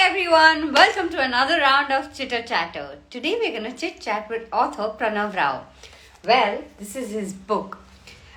everyone, welcome to another round of Chitter Chatter. Today we're going to chit chat with author Pranav Rao. Well, this is his book,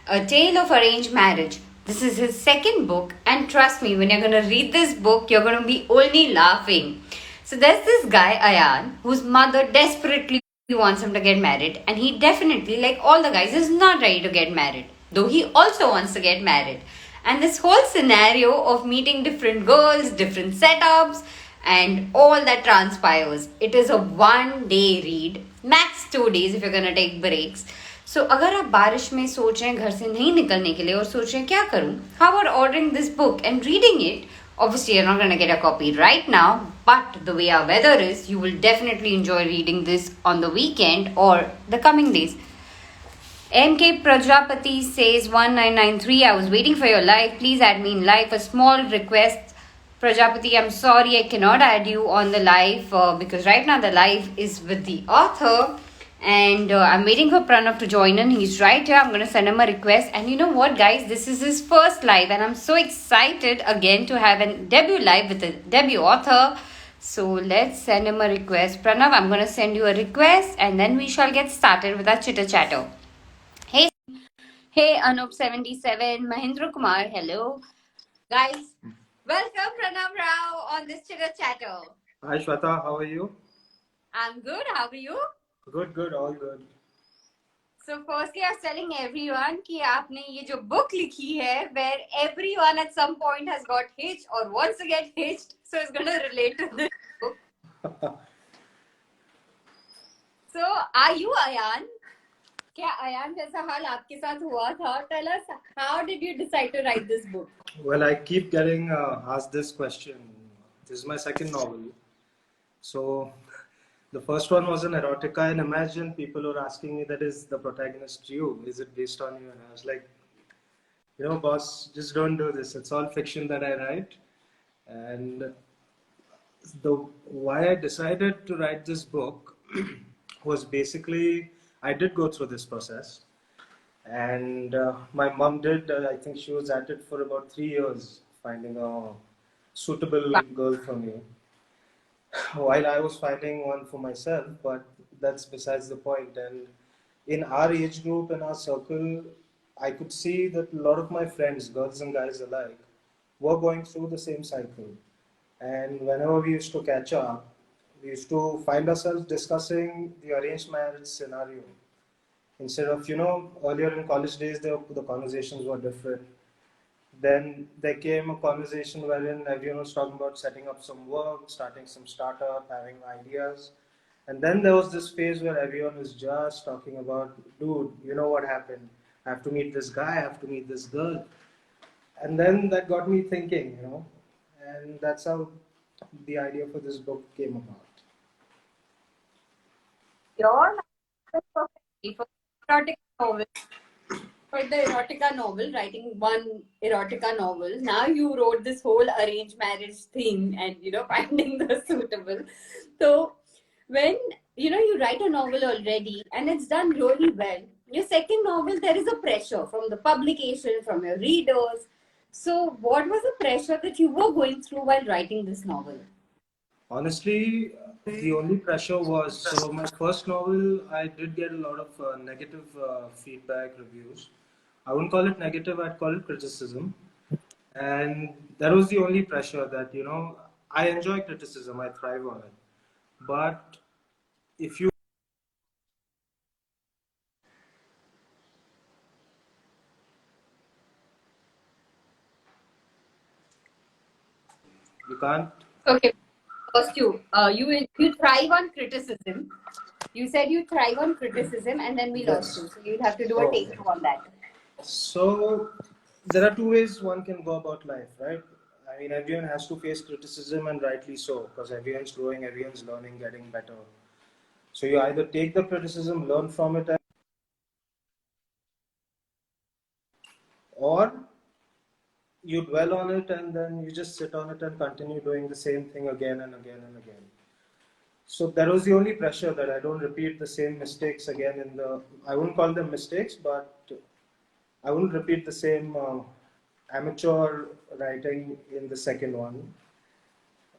A Tale of Arranged Marriage. This is his second book, and trust me, when you're going to read this book, you're going to be only laughing. So there's this guy, Ayan, whose mother desperately wants him to get married, and he definitely, like all the guys, is not ready to get married, though he also wants to get married. And this whole scenario of meeting different girls, different setups, and all that transpires. It is a 1 day read, max 2 days if you're gonna take breaks. So अगर आप बारिश में सोच रहे हैं घर से नहीं निकलने के लिए और सोच रहे हैं क्या करूं, how about ordering this book and reading it? Obviously, you're not gonna get a copy right now, but the way our weather is, you will definitely enjoy reading this on the weekend or the coming days. MK Prajapati says 1993, I was waiting for your live. Please add me in live. A small request. Prajapati, I'm sorry I cannot add you on the live because right now the live is with the author and I'm waiting for Pranav to join in. He's right here. I'm going to send him a request. And you know what, guys? This is his first live and I'm so excited again to have a debut live with a debut author. So let's send him a request. Pranav, I'm going to send you a request and then we shall get started with our chitter chatter. Hey, Anup77, Mahindra Kumar, hello. Guys, welcome Pranav Rao on this Chitter Chatter. Hi Shweta, how are you? I'm good, how are you? Good, all good. So firstly, I was telling everyone कि आपने ये जो book लिखी है where everyone at some point has got hitched or wants to get hitched, so it's going to relate to this book. So, are you Ayan? क्या अयान जैसा हाल आपके साथ हुआ था? Tell us, how did you decide to write this book? Well, I keep getting asked this question. This is my second novel. So, the first one was an erotica, and imagine people were asking me that is the protagonist you? Is it based on you? And I was like, you know, boss, just don't do this. It's all fiction that I write. And the why I decided to write this book was basically I did go through this process. And my mom did, I think she was at it for about 3 years, finding a suitable girl for me. While I was finding one for myself, but that's besides the point. And in our age group, in our circle, I could see that a lot of my friends, girls and guys alike, were going through the same cycle. And whenever we used to catch up, we used to find ourselves discussing the arranged marriage scenario. Instead of, earlier in college days, the conversations were different. Then there came a conversation wherein everyone was talking about setting up some work, starting some startup, having ideas. And then there was this phase where everyone was just talking about, dude, you know what happened? I have to meet this guy, I have to meet this girl. And then that got me thinking, and that's how the idea for this book came about. Your for erotica novel, for the erotica novel, writing one erotica novel. Now you wrote this whole arranged marriage thing and finding the suitable. So when you write a novel already and it's done really well, your second novel there is a pressure from the publication, from your readers. So what was the pressure that you were going through while writing this novel? Honestly, the only pressure was so my first novel, I did get a lot of negative feedback reviews. I wouldn't call it negative, I'd call it criticism. And that was the only pressure that, I enjoy criticism, I thrive on it. But if you can't. Okay, first you thrive on criticism. You said you thrive on criticism, and then we lost you. So you'll have to do a take two on that. So there are two ways one can go about life, right? I mean, everyone has to face criticism, and rightly so, because everyone's growing, everyone's learning, getting better. So you either take the criticism, learn from it, or you dwell on it and then you just sit on it and continue doing the same thing again and again and again. So that was the only pressure, that I don't repeat the same mistakes again I wouldn't call them mistakes, but I wouldn't repeat the same amateur writing in the second one.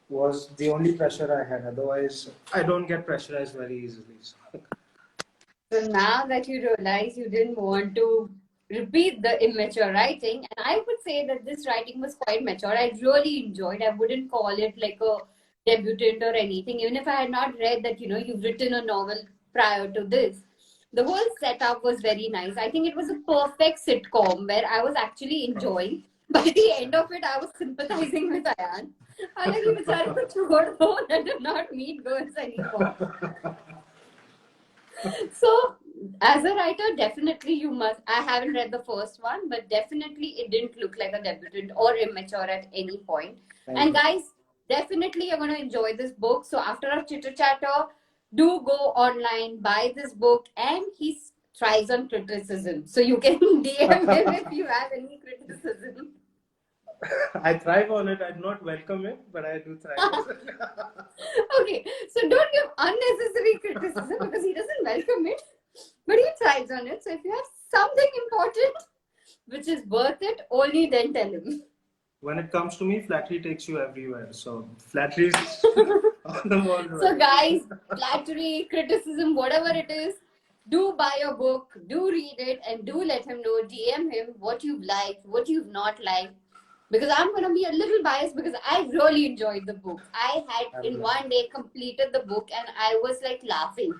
was the only pressure I had. Otherwise, I don't get pressurized very easily. So. So now that you realize you didn't want to repeat the immature writing, and I would say that this writing was quite mature. I really enjoyed. I wouldn't call it like a debutant or anything. Even if I had not read that, you've written a novel prior to this. The whole setup was very nice. I think it was a perfect sitcom where I was actually enjoying. By the end of it, I was sympathizing with Ayan. हालांकि बेचारे को छोड़ दो, let him not meet girls anymore. So, as a writer, definitely you must. I haven't read the first one, but definitely it didn't look like a debutant or immature at any point. And guys, definitely you're going to enjoy this book. So, after our chitter chatter, do go online, buy this book, and he thrives on criticism. So, you can DM him if you have any criticism. I thrive on it. I do not welcome it, but I do thrive on it. Okay, so don't give unnecessary criticism because he doesn't welcome it, but he thrives on it. So if you have something important which is worth it, only then tell him. When it comes to me, flattery takes you everywhere. So flattery is on the world. So guys, flattery, criticism, whatever it is, do buy your book, do read it, and do let him know, DM him what you've liked, what you've not liked. Because I'm going to be a little biased because I really enjoyed the book. I had in one day completed the book and I was like laughing.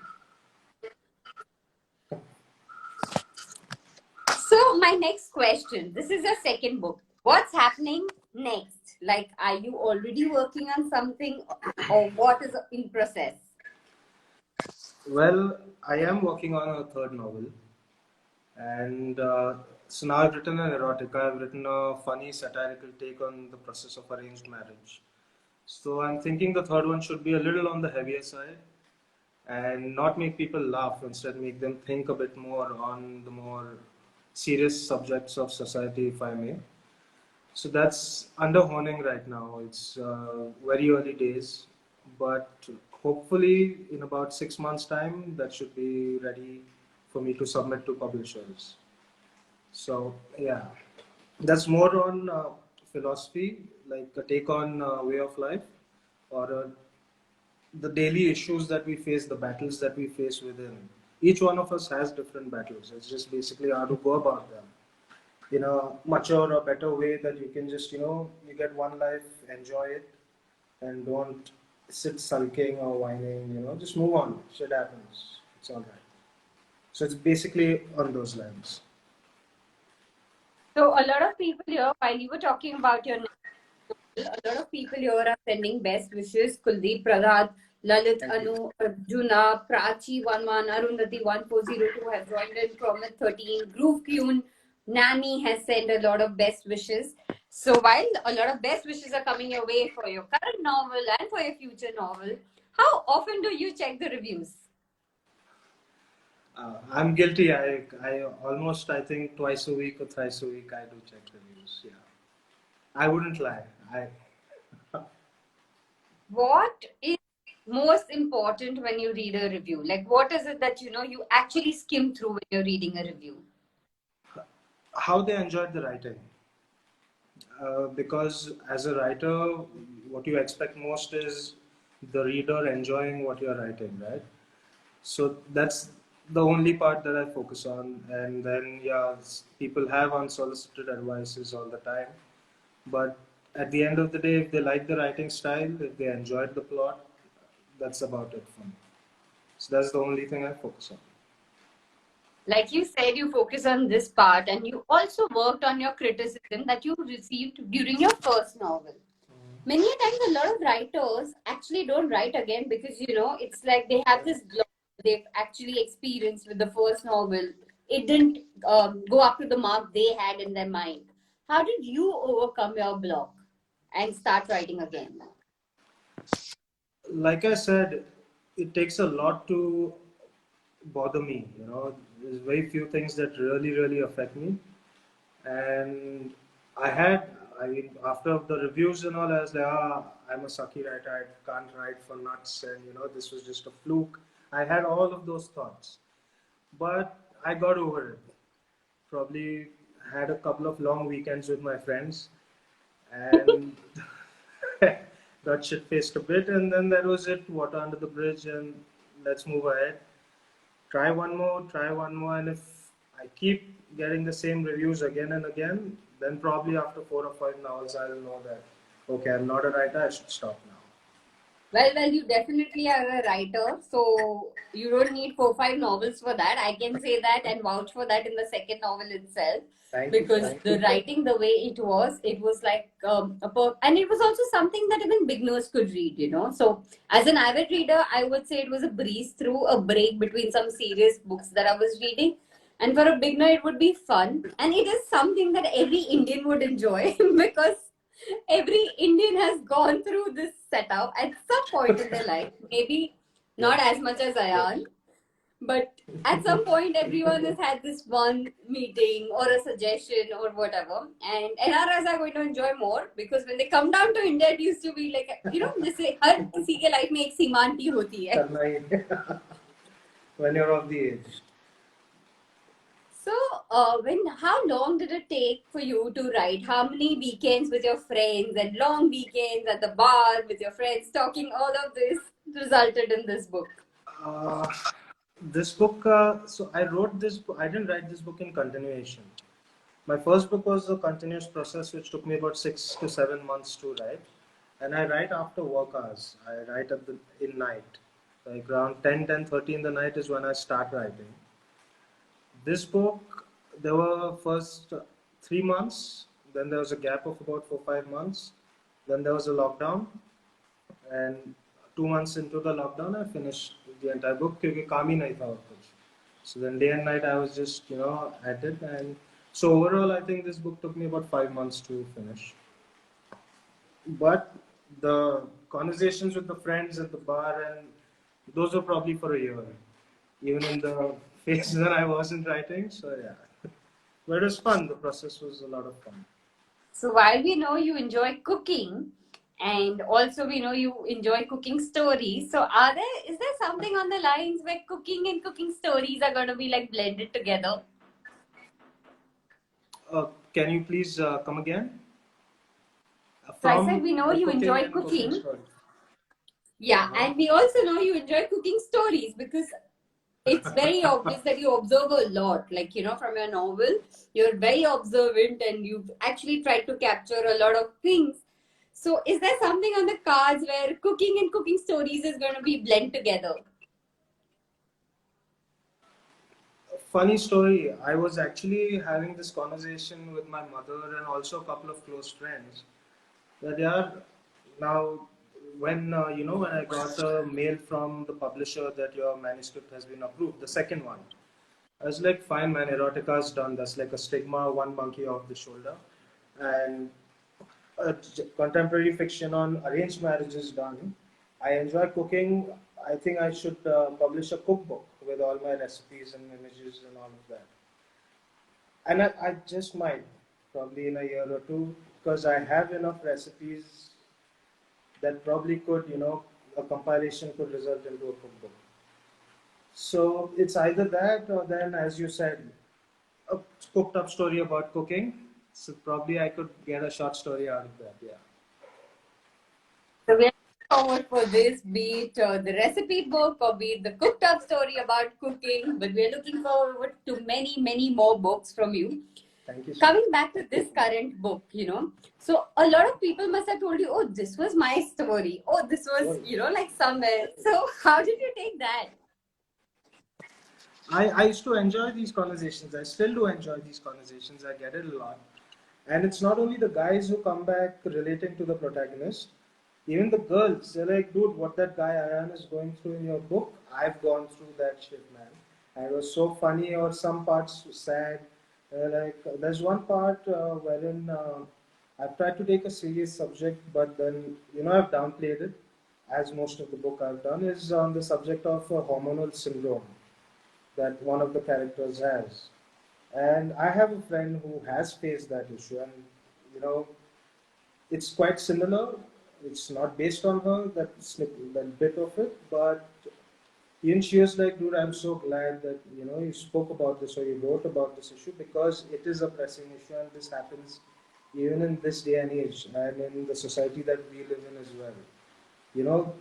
So my next question, this is your second book. What's happening next? Like, are you already working on something or what is in process? Well, I am working on a third novel. And so now I've written an erotica, I've written a funny satirical take on the process of arranged marriage. So I'm thinking the third one should be a little on the heavier side and not make people laugh, instead make them think a bit more on the more serious subjects of society, if I may. So that's under honing right now. It's very early days, but hopefully in about 6 months' time, that should be ready for me to submit to publishers. So yeah, that's more on philosophy, like a take on way of life, or the daily issues that we face, the battles that we face within. Each one of us has different battles. It's just basically how to go about them in a mature or better way that you can just, you get one life, enjoy it, and don't sit sulking or whining, just move on. Shit happens. It's all right. So it's basically on those lines. So a lot of people here, while you were talking about your novel, a lot of people here are sending best wishes. Kuldeep, Pradhat, Lalit, Anu, Arjuna, Prachi 11, Arundhati 1402 have joined in, Promit 13, Groove Kyun, Nani has sent a lot of best wishes. So while a lot of best wishes are coming your way for your current novel and for your future novel, how often do you check the reviews? I'm guilty. I almost, I think, twice a week or thrice a week I do check reviews. Yeah, I wouldn't lie. What is most important when you read a review? Like, what is it that you actually skim through when you're reading a review? How they enjoyed the writing. Because as a writer, what you expect most is the reader enjoying what you're writing, right? So that's the only part that I focus on. And then, yeah, people have unsolicited advices all the time. But at the end of the day, if they like the writing style, if they enjoyed the plot, that's about it for me. So that's the only thing I focus on. Like you said, you focus on this part, and you also worked on your criticism that you received during your first novel. Many times, a lot of writers actually don't write again because it's like they have this block they've actually experienced with the first novel. It didn't go up to the mark they had in their mind. How did you overcome your block and start writing again? Like I said, it takes a lot to bother me. There's very few things that really, really affect me. And I mean, after the reviews and all, I was like, I'm a sucky writer. I can't write for nuts, and this was just a fluke. I had all of those thoughts, but I got over it. Probably had a couple of long weekends with my friends, and got shit faced a bit, and then that was it. Water under the bridge, and let's move ahead. Try one more, and if I keep getting the same reviews again and again, then probably after 4 or 5 novels, I'll know that okay, I'm not a writer. I should stop now. Well, you definitely are a writer, so you don't need 4, 5 novels for that. I can say that and vouch for that in the second novel itself. Thank you. Because Thank the you. writing, the way it was like and it was also something that even beginners could read, you know. So, as an avid reader, I would say it was a breeze through, a break between some serious books that I was reading. And for a beginner, it would be fun, and it is something that every Indian would enjoy because every Indian has gone through this setup at some point in their life. Maybe not as much as Ayan, but at some point, everyone has had this one meeting or a suggestion or whatever. And NRIs are going to enjoy more because when they come down to India, it used to be like, you know, जैसे हर किसी के life में एक सीमांती होती है. करना ही when you're of the age. So, how long did it take for you to write? How many weekends with your friends and long weekends at the bar with your friends talking? All of this resulted in this book. This book, so I wrote this book, I didn't write this book in continuation. My first book was a continuous process which took me about 6 to 7 months to write. And I write after work hours. I write in night. Like around 10:30 in the night is when I start writing. This book, there were first 3 months, then there was a gap of about 4 or 5 months, then there was a lockdown, and 2 months into the lockdown, I finished the entire book because काम ही नहीं था और कुछ. So then day and night I was just at it, and so overall I think this book took me about 5 months to finish. But the conversations with the friends at the bar, and those were probably for a year, even in the phase when I wasn't writing. So yeah, but it was fun. The process was a lot of fun. So while we know you enjoy cooking, and also we know you enjoy cooking stories, so is there something on the lines where cooking and cooking stories are going to be like blended together? Can you please come again? So I said we know you enjoy cooking. Yeah, and we also know you enjoy cooking stories because it's very obvious that you observe a lot. Like, you know, from your novel, you're very observant and you've actually tried to capture a lot of things. So, is there something on the cards where cooking and cooking stories is going to be blend together? Funny story. I was actually having this conversation with my mother and also a couple of close friends. That yeah, now when when I got a mail from the publisher that your manuscript has been approved, the second one, I was like, fine, man, erotica is done. That's like a stigma, one monkey off the shoulder, and contemporary fiction on arranged marriage is done. I enjoy cooking. I think I should publish a cookbook with all my recipes and images and all of that. And I just might, probably in a year or two, because I have enough recipes that probably could, a compilation could result into a cookbook. So it's either that or then, as you said, a cooked up story about cooking. So probably I could get a short story out of that, yeah. So we're looking forward for this, be it the recipe book or be it the cooked up story about cooking. But we're looking forward to many, many more books from you. Thank you. Coming back to this current book, so a lot of people must have told you, oh, this was my story. Oh, this was, like somewhere. So how did you take that? I used to enjoy these conversations. I still do enjoy these conversations. I get it a lot. And it's not only the guys who come back relating to the protagonist, even the girls, they're like, dude, what that guy Ayan is going through in your book, I've gone through that shit, man. And it was so funny, or some parts sad. There's one part wherein I've tried to take a serious subject, but then, I've downplayed it, as most of the book I've done, is on the subject of hormonal syndrome that one of the characters has. And I have a friend who has faced that issue, and it's quite similar. It's not based on her, that bit of it, but even she was like, dude, I'm so glad that you spoke about this or you wrote about this issue, because it is a pressing issue and this happens even in this day and age and in the society that we live in as well. you know,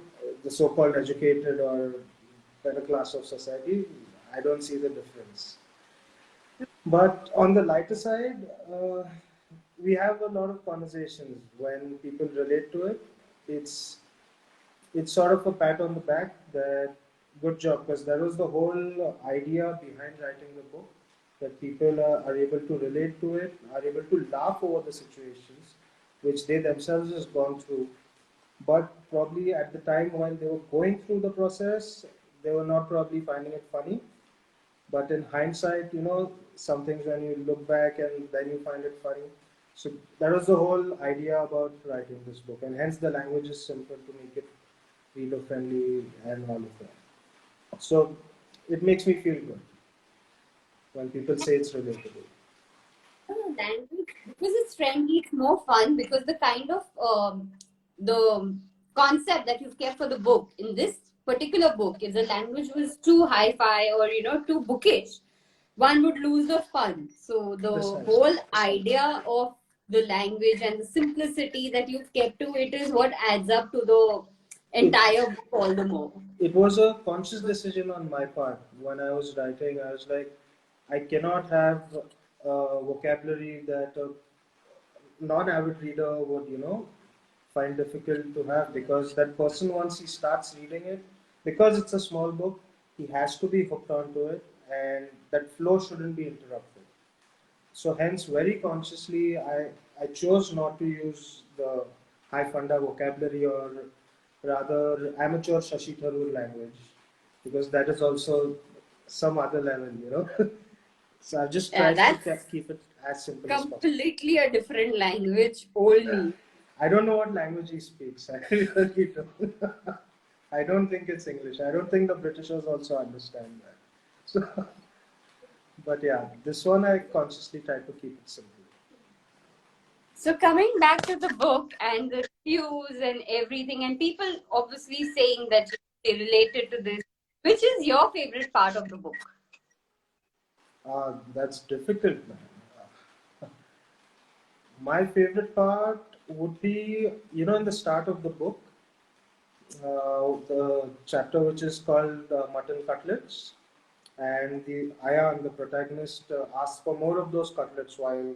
the so-called educated or better class of society, I don't see the difference. But on the lighter side, we have a lot of conversations when people relate to it. It's it's sort of a pat on the back that good job, because that was the whole idea behind writing the book, that people are able to relate to it, are able to laugh over the situations which they themselves has gone through, but probably at the time while they were going through the process, they were not probably finding it funny. But in hindsight, some things when you look back and then you find it funny. So that was the whole idea about writing this book, and hence the language is simple to make it reader friendly and all of that. So it makes me feel good when people say it's relatable. Language, because it's friendly, it's more fun, because the kind of the concept that you've kept for the book in this particular book, if the language was too hi-fi or too bookish, one would lose the fun. So the Precisely. whole idea of the language and the simplicity that you've kept to it is what adds up to the entire book all the more. It was a conscious decision on my part. When I was writing, I was like, I cannot have a vocabulary that a non-avid reader would, find difficult to have, because that person, once he starts reading it, because it's a small book, he has to be hooked onto it, and that flow shouldn't be interrupted. So hence, very consciously, I chose not to use the high funda vocabulary, or rather amateur Shashi Tharoor language, because that is also some other level. So I've just tried to keep it as simple as possible. Completely a different language, only. I don't know what language he speaks. I really don't. I don't think it's English. I don't think the Britishers also understand that. So, but yeah, this one I consciously try to keep it simple. So coming back to the book and the reviews and everything, and people obviously saying that they related to this, which is your favorite part of the book? That's difficult, man. My favorite part would be, in the start of the book, the chapter which is called Mutton Cutlets, and the Ayan, the protagonist, asks for more of those cutlets while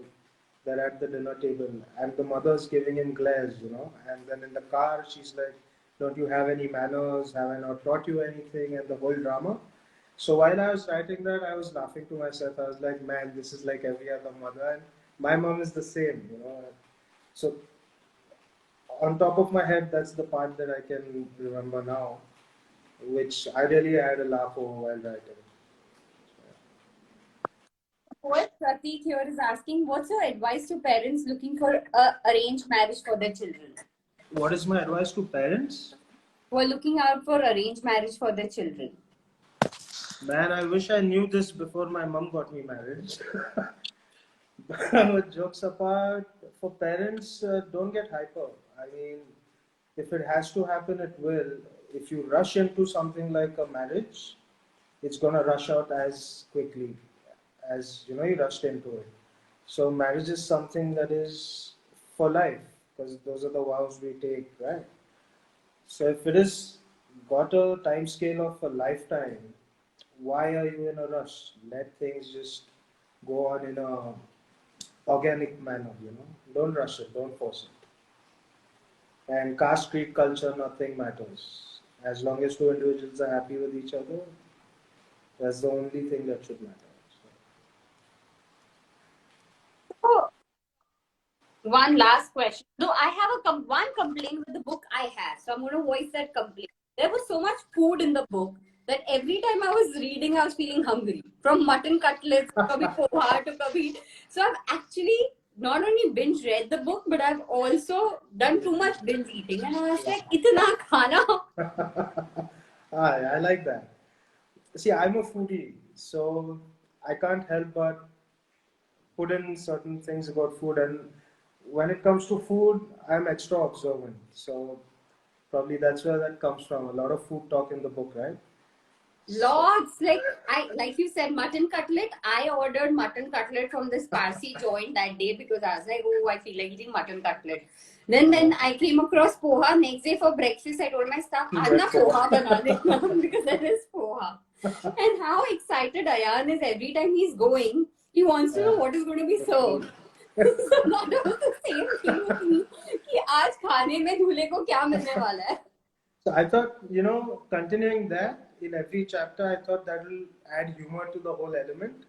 they're at the dinner table, and the mother's giving him glares, and then in the car she's like, don't you have any manners, have I not taught you anything, and the whole drama. So while I was writing that, I was laughing to myself. I was like, man, this is like every other mother, and my mom is the same. So on top of my head, that's the part that I can remember now, which I really had a laugh over while writing. What Pratik here is asking, what's your advice to parents looking for a arranged marriage for their children? What is my advice to parents? Who are looking out for arranged marriage for their children? Man, I wish I knew this before my mom got me married. But jokes apart, for parents, don't get hyper. I mean, if it has to happen, it will. If you rush into something like a marriage, it's gonna rush out as quickly as you rushed into it. So marriage is something that is for life, because those are the vows we take, right? So if it is got a time scale of a lifetime, why are you in a rush? Let things just go on in a organic manner, Don't rush it, don't force it. And caste creed culture, nothing matters. As long as two individuals are happy with each other, that's the only thing that should matter. So, one last question. Though I have one complaint with the book I have, so I'm going to voice that complaint. There was so much food in the book that every time I was reading, I was feeling hungry. From mutton cutlets, to kabhi poha, to kabhi. So I've actually not only binge read the book, but I've also done too much binge eating. And I was like, itna khana. I like that. See, I'm a foodie, so I can't help but put in certain things about food. And when it comes to food, I'm extra observant. So probably that's where that comes from. A lot of food talk in the book, right? Lots, like you said, mutton cutlet. I ordered mutton cutlet from this Parsi joint that day because I was like, oh, I feel like eating mutton cutlet. Then I came across poha. Next day for breakfast, I told my staff, "Aaj na poha bana dena," because there is poha. And how excited Ayan is every time he's going. He wants to know what is going to be served. So that was the same thing with me. कि आज खाने में दूल्हे को क्या मिलने वाला है? So I thought, continuing that in every chapter, I thought that will add humor to the whole element.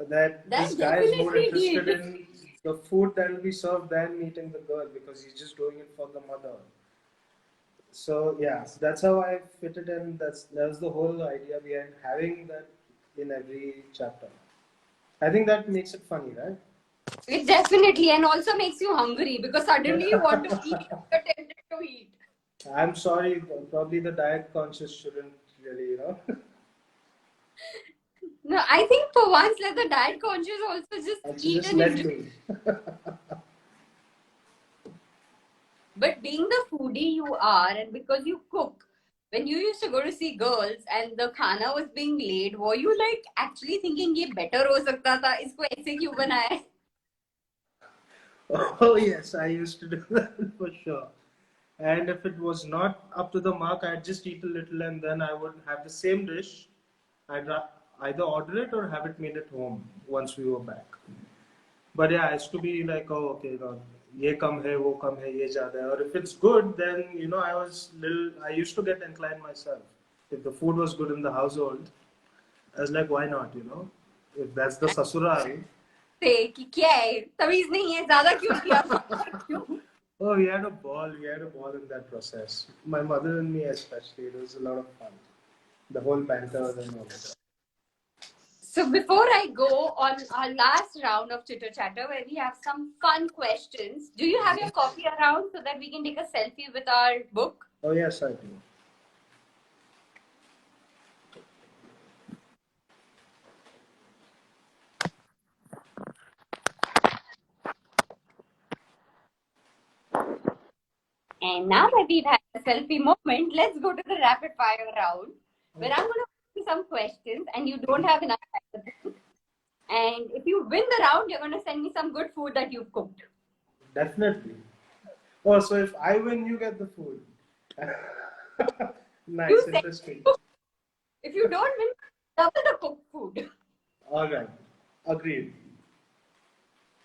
That this guy is more interested in the food that will be served than meeting the girl because he's just doing it for the mother. So yeah, so that's how I fit it in. That was the whole idea behind having that in every chapter. I think that makes it funny, right? It definitely, and also makes you hungry because suddenly you want to eat, you're tempted to eat. I'm sorry, probably the diet conscious shouldn't really, No, I think for once, let the diet conscious also just eat and enjoy. But being the foodie you are, and because you cook, when you used to go to see girls and the khana was being laid, were you like actually thinking ये better हो सकता था, इसको ऐसे क्यों बनाया? Oh yes, I used to do that for sure. And if it was not up to the mark, I'd just eat a little and then I would have the same dish. I'd either order it or have it made at home once we were back. But yeah, I used to be like, oh, okay, ye kam hai, wo kam hai, ye jada hai. Or if it's good, then I used to get inclined myself. If the food was good in the household, I was like, why not, If that's the sasural. कि क्या है, तमीज नहीं है, ज़्यादा क्यों किया? Oh, we had a ball. We had a ball in that process. My mother and me, especially. It was a lot of fun. The whole banter and all that. So before I go on our last round of Chitter Chatter, where we have some fun questions, do you have your coffee around so that we can take a selfie with our book? Oh, yes, I do. And now that we've had a selfie moment, let's go to the rapid fire round, where I'm going to ask you some questions and you don't have enough time to think. And if you win the round, you're going to send me some good food that you've cooked. Definitely. Oh, so if I win, you get the food. Nice, interesting. If you don't win, double the cooked food. All right. Agreed.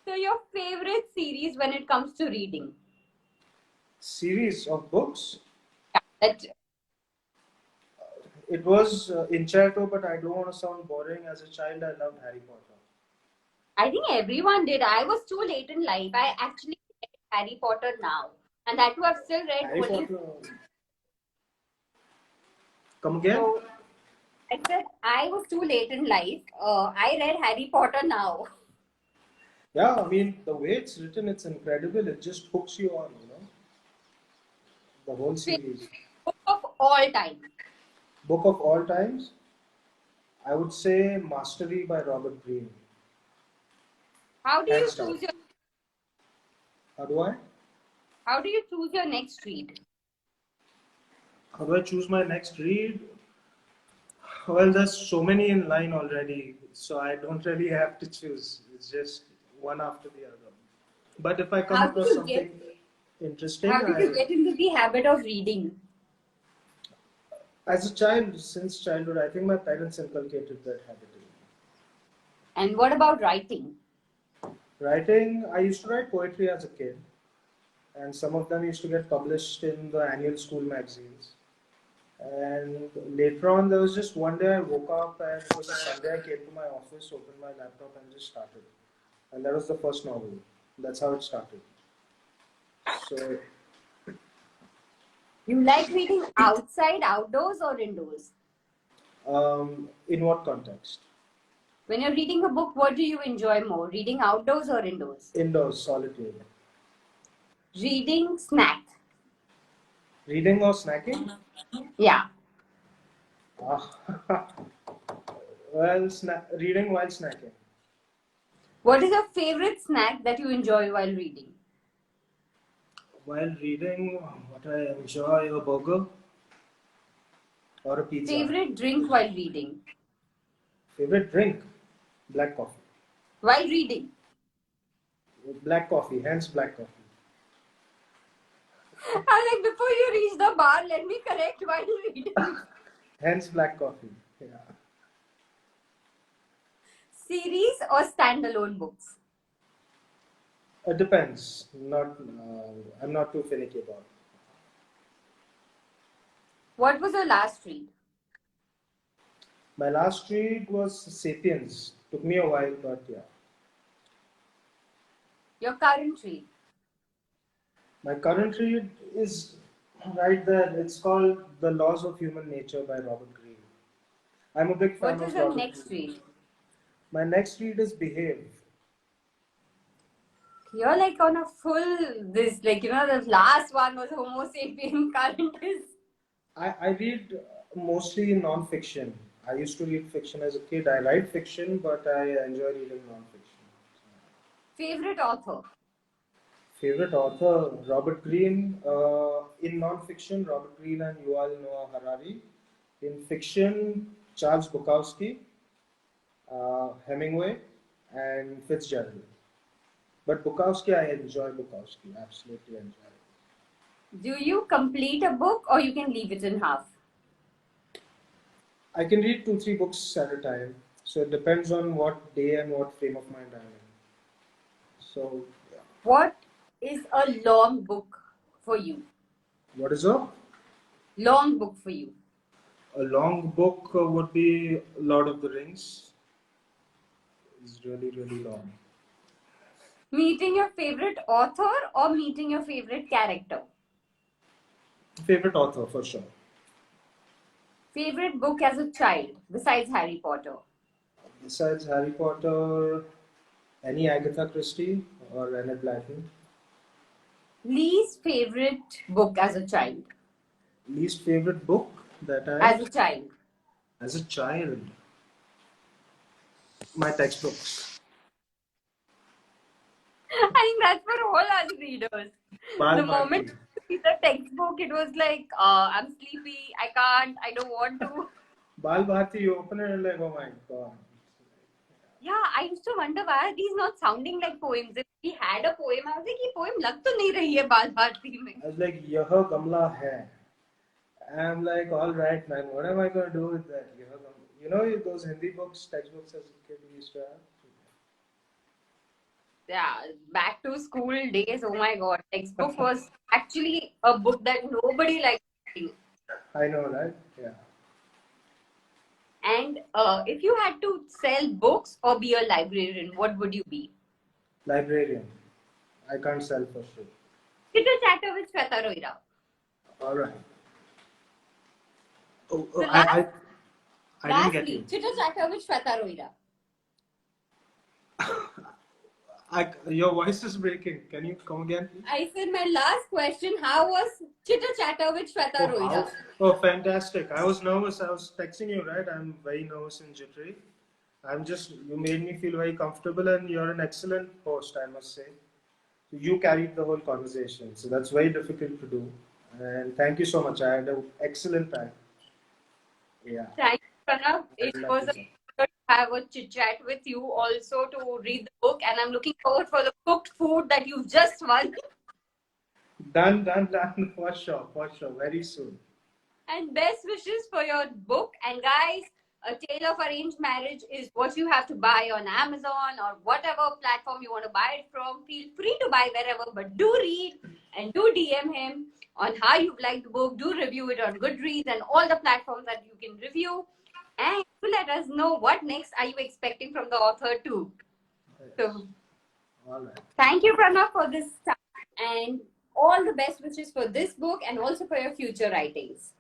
So your favorite series when it comes to reading? Series of books? Yeah, it was Inchato, but I don't want to sound boring. As a child, I loved Harry Potter. I think everyone did. I was too late in life. I actually read Harry Potter now. And that too, I've still read Harry only... Potter. Come again? So, I said I was too late in life. I read Harry Potter now. Yeah, I mean, the way it's written, it's incredible. It just hooks you on, The whole series. Book of all time. Book of all times? I would say Mastery by Robert Greene. How do you choose your... How do I? How do you choose your next read? How do I choose my next read? Well, there's so many in line already, so I don't really have to choose. It's just one after the other. But if I come across something interesting... How did you get into the habit of reading? As a child, since childhood, I think my parents inculcated that habit. And what about writing? Writing, I used to write poetry as a kid. And some of them used to get published in the annual school magazines. And later on, there was just one day I woke up and it was a Sunday. I came to my office, opened my laptop, and just started. And that was the first novel. That's how it started. So, you like reading outside, outdoors, or indoors? In what context? When you're reading a book, what do you enjoy more? Reading outdoors or indoors? Indoors, solitude. Reading, snack. Reading or snacking? Yeah. Well, reading while snacking. What is your favorite snack that you enjoy while reading? While reading, what I enjoy, a burger or a pizza. Favorite drink while reading? Favorite drink? Black coffee. While reading? Black coffee, hence black coffee. I'm like, before you reach the bar, let me correct while reading. Hence black coffee. Yeah. Series or standalone books? It depends. Not. I'm not too finicky about it. What was your last read? My last read was *Sapiens*. Took me a while, but yeah. Your current read? My current read is right there. It's called *The Laws of Human Nature* by Robert Greene. I'm a big fan What is of your Robert next Greene. read? My next read is *Behave*. You're like on a full this, like, the last one was Homo sapien, current is. I read mostly non-fiction. I used to read fiction as a kid. I write fiction, but I enjoy reading non-fiction. Favorite author? Favorite author, Robert Greene. In non-fiction, Robert Greene and Yuval Noah Harari. In fiction, Charles Bukowski, Hemingway, and Fitzgerald. But Bukowski, I enjoy Bukowski. Absolutely enjoy it. Do you complete a book or you can leave it in half? I can read 2, 3 books at a time. So it depends on what day and what frame of mind I'm in. So, yeah. What is a long book for you? What is a? Long book for you. A long book would be Lord of the Rings. It's really, really long. Meeting your favorite author or meeting your favorite character? Favorite author for sure. Favorite book as a child besides Harry Potter? Besides Harry Potter, any Agatha Christie or Enid Blyton. Least favorite book as a child? Least favorite book that As a child? as a child, my textbooks. I think that's for all us readers. Bal The moment Bharti. you see the textbook, it was like, I'm sleepy, I can't, I don't want to. Bal Bharti, you open it and like, oh my god. Yeah, I used to wonder why are these not sounding like poems. If we had a poem, I was like, ये poem lag to nahi rahi hai Bal Bharti mein. I was like, यह गमला है. I'm like, all right, man. What am I going to do with that? You know those Hindi books, textbooks as a kid we used to have. Yeah, back to school days. Oh my god, textbook was actually a book that nobody liked reading. I know, right? Yeah. And if you had to sell books or be a librarian, what would you be? Librarian. I can't sell for sure. Chitter chatter with Shweta Roira. All right. Oh, The I didn't get lastly, you. chitter chatter with Shweta Roira. Your voice is breaking. Can you come again, please? I said my last question, how was chitter chatter with Shweta Roira? Oh, fantastic. I was nervous. I was texting you, right? I'm very nervous and jittery. You made me feel very comfortable, and you're an excellent host, I must say. You carried the whole conversation, so that's very difficult to do. And thank you so much. I had an excellent time. Yeah. Thank you, Pranav. It I'd love was to a say. pleasure to have a chit chat with you also to read the book, and I'm looking forward for the cooked food that you've just won. Done, for sure, very soon. And best wishes for your book. And guys, A Tale of Arranged Marriage is what you have to buy on Amazon or whatever platform you want to buy it from. Feel free to buy wherever, but do read and do DM him on how you like the book. Do review it on Goodreads and all the platforms that you can review. And do let us know what next are you expecting from the author too. So, All right. thank you, Pranav, for this time and all the best wishes for this book and also for your future writings.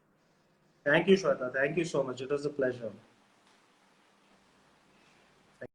Thank you, Shweta. Thank you so much. It was a pleasure.